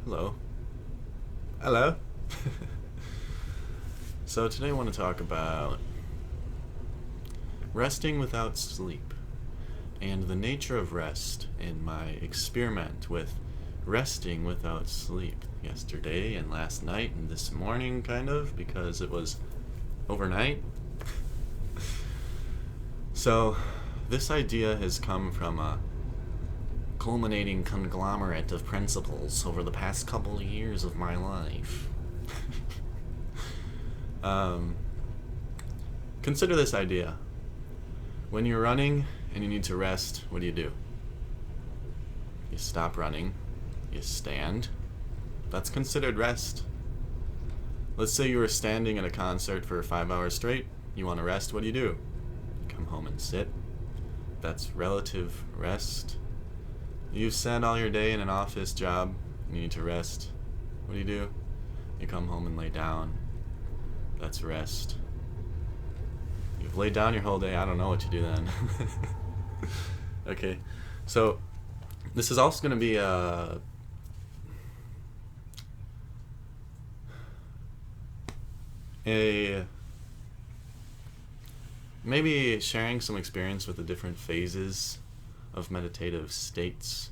Hello. Hello. So today I want to talk about resting without sleep and the nature of rest in my experiment with resting without sleep yesterday and last night and this morning, kind of, because it was overnight. So this idea has come from a culminating conglomerate of principles over the past couple of years of my life. um, Consider this idea. When you're running and you need to rest, what do? You stop running, you stand. That's considered rest. Let's say you were standing at a concert for 5 hours straight, you want to rest, what do? You come home and sit. That's relative rest. You've spent all your day in an office job, you need to rest. What do? You come home and lay down. That's rest. You've laid down your whole day, I don't know what you do then. Okay, so this is also going to be a maybe sharing some experience with the different phases of meditative states,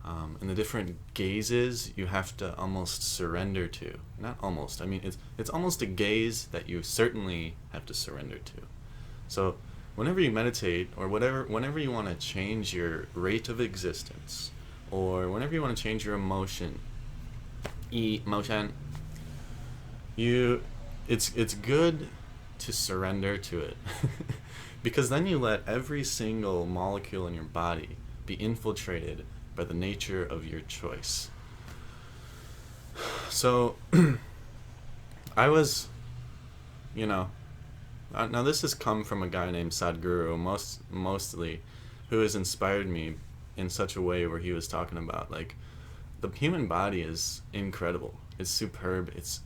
and the different gazes you have to almost surrender to. Not almost. I mean, it's almost a gaze that you certainly have to surrender to. So, whenever you meditate, or whenever you want to change your rate of existence, or whenever you want to change your emotion, it's good to surrender to it, because then you let every single molecule in your body be infiltrated by the nature of your choice. So, I was, you know, now this has come from a guy named Sadhguru, mostly, who has inspired me in such a way where he was talking about, like, the human body is incredible. It's superb. It's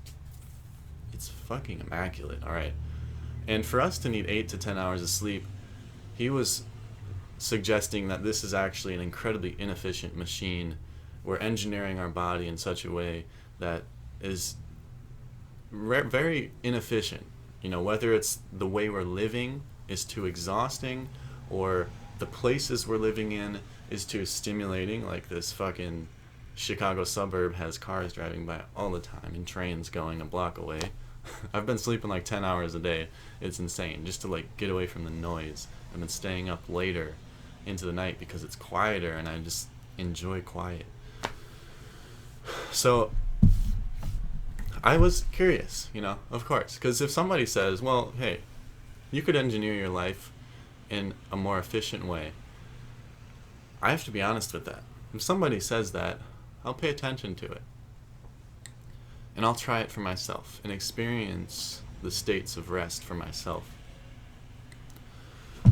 fucking immaculate. All right. And for us to need 8 to 10 hours of sleep, he was suggesting that this is actually an incredibly inefficient machine. We're engineering our body in such a way that is very inefficient. You know, whether it's the way we're living is too exhausting, or the places we're living in is too stimulating, like this fucking Chicago suburb has cars driving by all the time and trains going a block away. I've been sleeping like 10 hours a day. It's insane, just to like get away from the noise. I've been staying up later into the night because it's quieter and I just enjoy quiet. So I was curious, of course, because if somebody says, well, hey, you could engineer your life in a more efficient way, I have to be honest with that. If somebody says that, I'll pay attention to it. And I'll try it for myself and experience the states of rest for myself.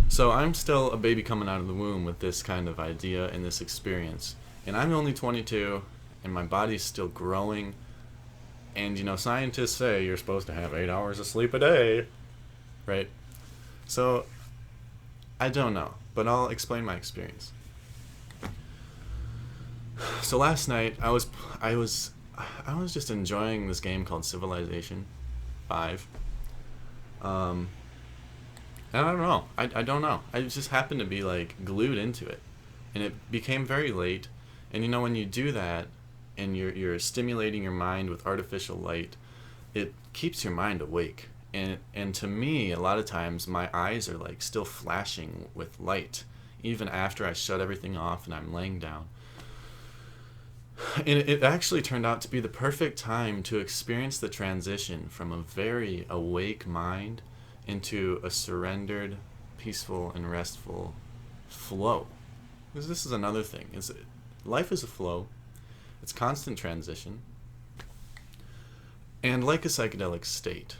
So I'm still a baby coming out of the womb with this kind of idea and this experience. And I'm only 22, and my body's still growing. And, scientists say you're supposed to have 8 hours of sleep a day, right? So, I don't know, but I'll explain my experience. So last night, I was just enjoying this game called Civilization 5. And I don't know. I don't know. I just happened to be, like, glued into it. And it became very late. And, when you do that, and you're stimulating your mind with artificial light, it keeps your mind awake. And to me, a lot of times, my eyes are, like, still flashing with light, even after I shut everything off and I'm laying down. And it actually turned out to be the perfect time to experience the transition from a very awake mind into a surrendered, peaceful, and restful flow. Because this is another thing. Life is a flow. It's constant transition. And like a psychedelic state,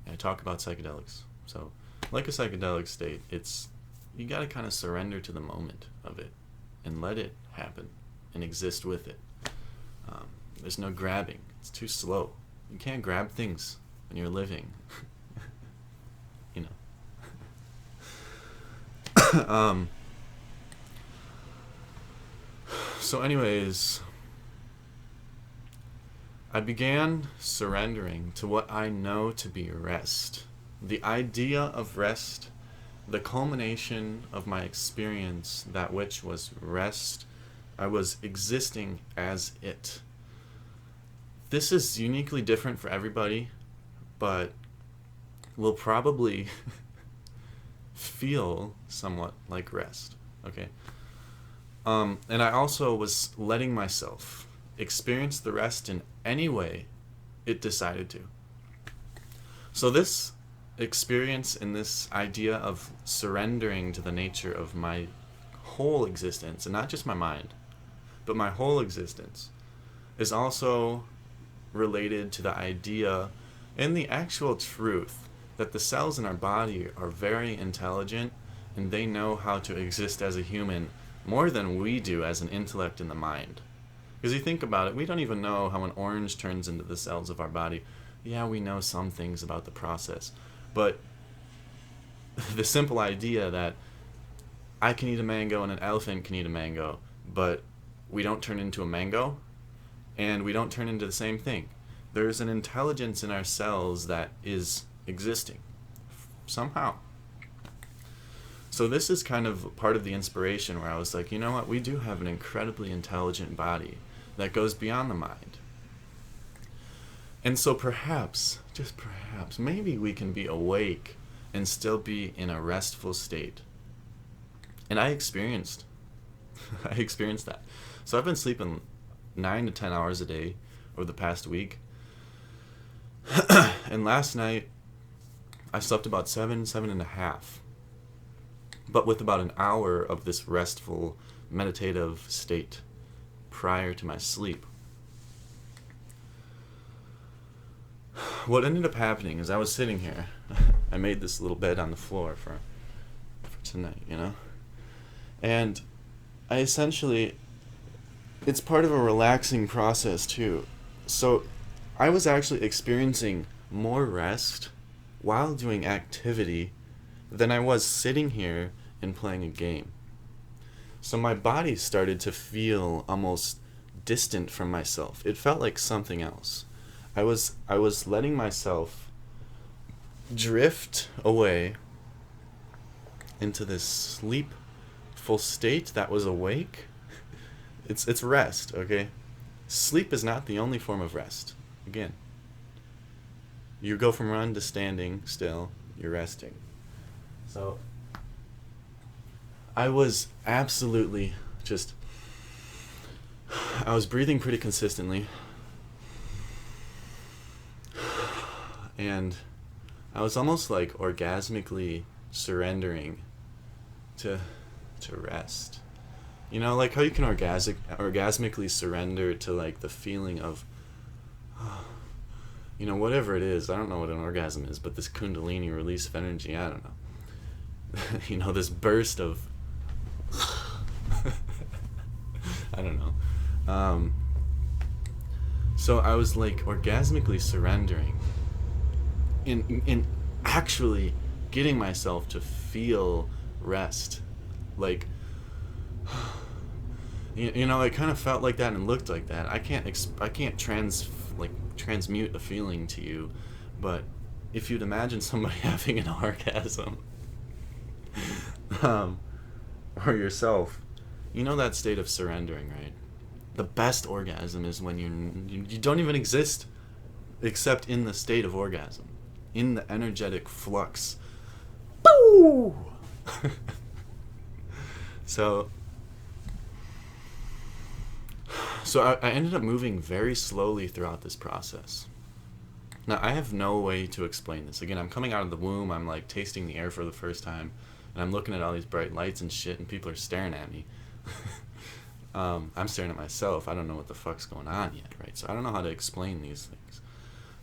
I talk about psychedelics. So, like a psychedelic state, you gotta kind of surrender to the moment of it and let it happen and exist with it. There's no grabbing. It's too slow. You can't grab things when you're living. So anyways, I began surrendering to what I know to be rest. The idea of rest, the culmination of my experience, that which was rest, I was existing as it. This is uniquely different for everybody, but will probably feel somewhat like rest. Okay? And I also was letting myself experience the rest in any way it decided to. So this experience and this idea of surrendering to the nature of my whole existence, and not just my mind, but my whole existence, is also related to the idea and the actual truth that the cells in our body are very intelligent and they know how to exist as a human more than we do as an intellect in the mind. Because you think about it, we don't even know how an orange turns into the cells of our body. Yeah, we know some things about the process, but the simple idea that I can eat a mango and an elephant can eat a mango, but we don't turn into a mango, and we don't turn into the same thing. There's an intelligence in our cells that is existing somehow. So this is kind of part of the inspiration where I was like, you know what, we do have an incredibly intelligent body that goes beyond the mind. And so perhaps, just perhaps, maybe we can be awake and still be in a restful state. And I experienced that. So I've been sleeping 9 to 10 hours a day over the past week. And last night, I slept about 7.5. But with about an hour of this restful, meditative state prior to my sleep. What ended up happening is I was sitting here. I made this little bed on the floor for tonight, you know? And I essentially, it's part of a relaxing process too. So I was actually experiencing more rest while doing activity than I was sitting here and playing a game. So my body started to feel almost distant from myself. It felt like something else. I was letting myself drift away into this sleepful state that was awake. It's rest, okay? Sleep is not the only form of rest. Again, you go from run to standing still, you're resting. So I was absolutely just, I was breathing pretty consistently, and I was almost like orgasmically surrendering to rest. You know, like how you can orgasmically surrender to like the feeling of, you know, whatever it is. I don't know what an orgasm is, but this kundalini release of energy, I don't know. You know, this burst of I don't know. So I was like orgasmically surrendering in actually getting myself to feel rest. Like, you know, it kind of felt like that and looked like that. I can't transmute a feeling to you, but if you'd imagine somebody having an orgasm, or yourself, you know that state of surrendering, right? The best orgasm is when you don't even exist except in the state of orgasm, in the energetic flux. Boo! So I ended up moving very slowly throughout this process. Now, I have no way to explain this. Again, I'm coming out of the womb, I'm like tasting the air for the first time, and I'm looking at all these bright lights and shit, and people are staring at me. I'm staring at myself. I don't know what the fuck's going on yet, right? So I don't know how to explain these things.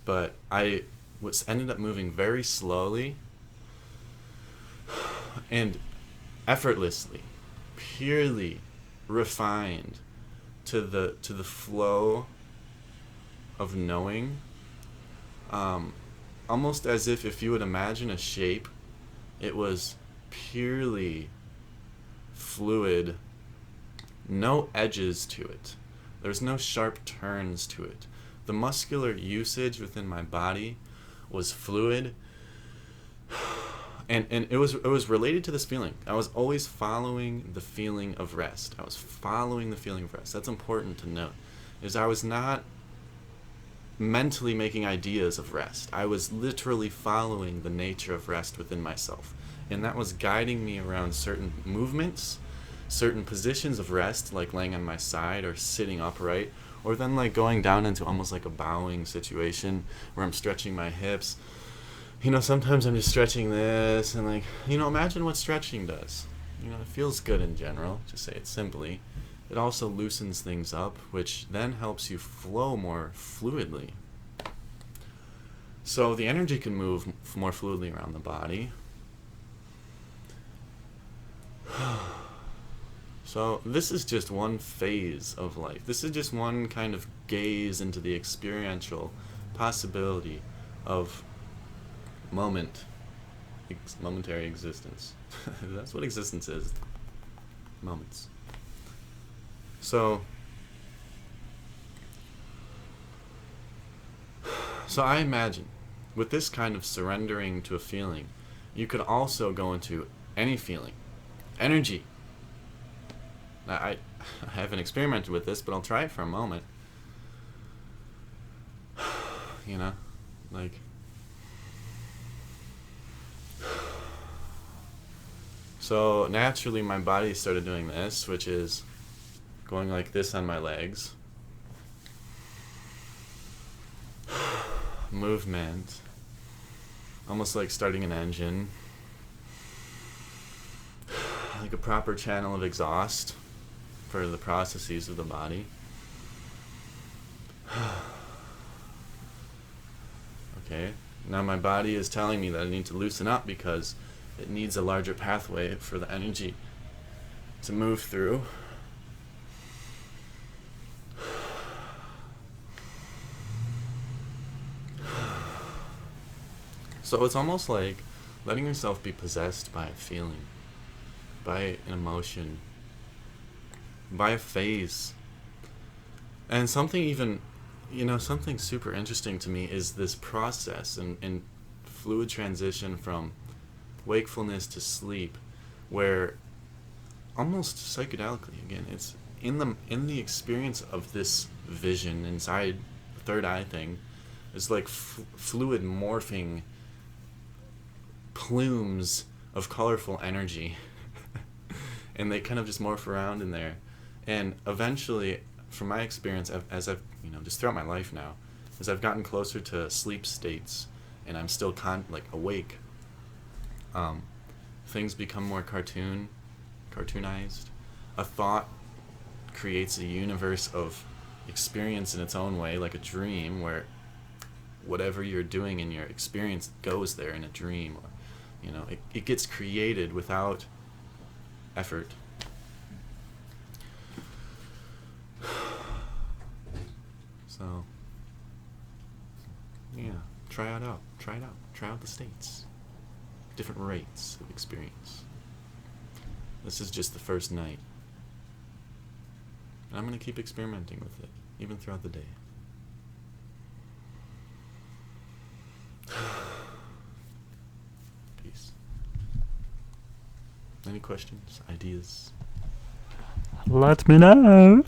But I ended up moving very slowly and effortlessly, purely refined to the flow of knowing, almost as if you would imagine a shape, it was purely fluid, no edges to it. There's no sharp turns to it. the muscular usage within my body was fluid, and it was related to this feeling. I was always following the feeling of rest. I was following the feeling of rest. That's important to note, is I was not mentally making ideas of rest. I was literally following the nature of rest within myself, and that was guiding me around certain movements, certain positions of rest, like laying on my side or sitting upright, or then like going down into almost like a bowing situation where I'm stretching my hips. Sometimes I'm just stretching this, and like, imagine what stretching does. It feels good in general, to say it simply. It also loosens things up, which then helps you flow more fluidly. So the energy can move more fluidly around the body. So this is just one phase of life. This is just one kind of gaze into the experiential possibility of momentary existence. That's what existence is. Moments. So I imagine with this kind of surrendering to a feeling, you could also go into any feeling. Energy. I haven't experimented with this, but I'll try it for a moment. Like, so naturally my body started doing this, which is going like this on my legs. Movement. Almost like starting an engine. Like a proper channel of exhaust for the processes of the body. Okay, now my body is telling me that I need to loosen up because it needs a larger pathway for the energy to move through. So it's almost like letting yourself be possessed by a feeling, by an emotion, by a phase. And something even, something super interesting to me is this process and fluid transition from wakefulness to sleep, where almost psychedelically, again, it's in the experience of this vision inside the third eye thing, it's like fluid morphing plumes of colorful energy and they kind of just morph around in there. And eventually, from my experience, as I've just throughout my life now, as I've gotten closer to sleep states and I'm still awake, things become more cartoonized. A thought creates a universe of experience in its own way, like a dream, where whatever you're doing in your experience goes there in a dream, or it gets created without effort. So yeah, try it out the states, different rates of experience. This is just the first night, and I'm going to keep experimenting with it even throughout the day. Peace. Any questions, ideas? Let me know.